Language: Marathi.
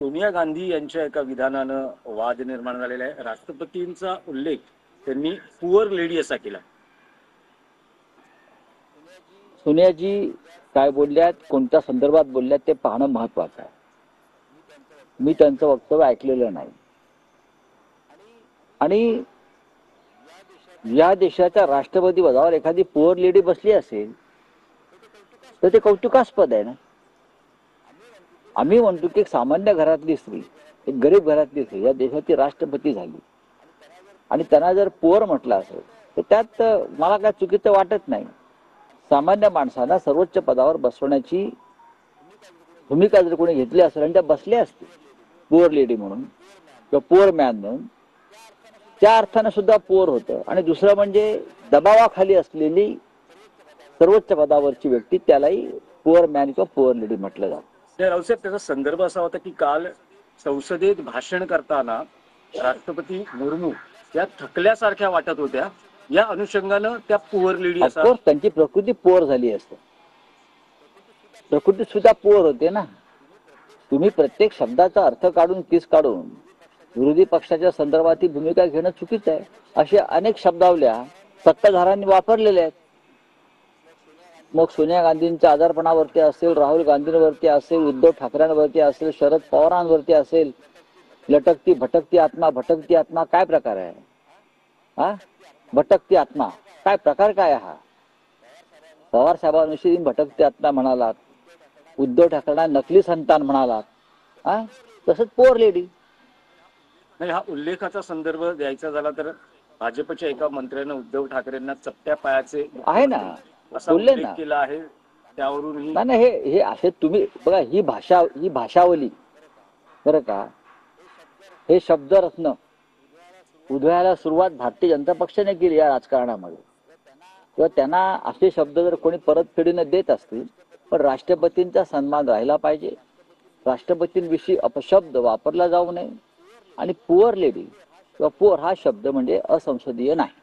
सोनिया गांधी यांच्या एका विधानानं वाद निर्माण झालेला आहे। राष्ट्रपतींचा उल्लेख त्यांनी पुअर लेडी असा केला। सोनियाजी काय बोलल्यात, कोणत्या संदर्भात बोलल्यात ते पाहणं महत्त्वाचं आहे। मी त्यांचं वक्तव्य ऐकलेलं नाही आणि या देशाच्या राष्ट्रपती पदावर एखादी पुअर लेडी बसली असेल तर ते कौतुकास्पद आहे ना। आम्ही म्हणतो की एक सामान्य घरातली स्त्री, एक गरीब घरातली स्त्री या देशाची राष्ट्रपती झाली आणि त्यांना जर पुअर म्हटलं असेल तर त्यात मला काय चुकीचं वाटत नाही। सामान्य माणसाला सर्वोच्च पदावर बसवण्याची भूमिका जर कोणी घेतली असेल आणि त्या बसल्या असतील पुअर लेडी म्हणून किंवा पुअर मॅन म्हणून, त्या अर्थाने सुद्धा पुअर होतं। आणि दुसरं म्हणजे दबावाखाली असलेली सर्वोच्च पदावरची व्यक्ती, त्यालाही पुअर मॅन किंवा पुअर लेडी म्हटलं जातं। रावसाहेब, त्याचा संदर्भ असा होता की काल संसदेत भाषण करताना राष्ट्रपती मुर्मू या थकल्यासारख्या वाटत होत्या। या अनुषंगानं त्या पुअर लेडी असा ऑफकोर्स त्यांची प्रकृती पुअर झाली असते, प्रकृती सुद्धा पुअर होते ना। तुम्ही प्रत्येक शब्दाचा अर्थ काढून किस काढून विरोधी पक्षाच्या संदर्भात ही भूमिका घेणं चुकीचं आहे। अशा अनेक शब्दावल्या सत्ताधाऱ्यांनी वापरलेल्या आहेत। मग सोनिया गांधींच्या आजारपणावरती असेल, राहुल गांधींवरती असेल, उद्धव ठाकरेंवरती असेल, शरद पवारांवरती असेल, लटकती भटकती आत्मा काय प्रकार आहे हा? भटकती आत्मा काय प्रकार काय हा? पवार साहेबांविषयी भटकती आत्मा म्हणालात, उद्धव ठाकरेंना नकली संतान म्हणालात, हा तसंच पुअर लेडी। नाही, हा उल्लेखाचा संदर्भ द्यायचा झाला तर भाजपच्या एका मंत्र्यानं उद्धव ठाकरेंना चपट्या पायाचे आहे ना, असा बोलले उल्लेख ना। केला आहे। त्यावरूनही नाही हे असे तुम्ही बघा, ही भाषावली बरं का, हे शब्दरत्न उधळायला सुरुवात भारतीय जनता पक्षाने केली या राजकारणामध्ये। किंवा त्यांना असे शब्द जर कोणी परतफेडीनं देत असतील, पण राष्ट्रपतींचा सन्मान राहिला पाहिजे, राष्ट्रपतींविषयी अपशब्द वापरला जाऊ नये। आणि पुअर लेडी किंवा पुअर हा शब्द म्हणजे असंसदीय नाही।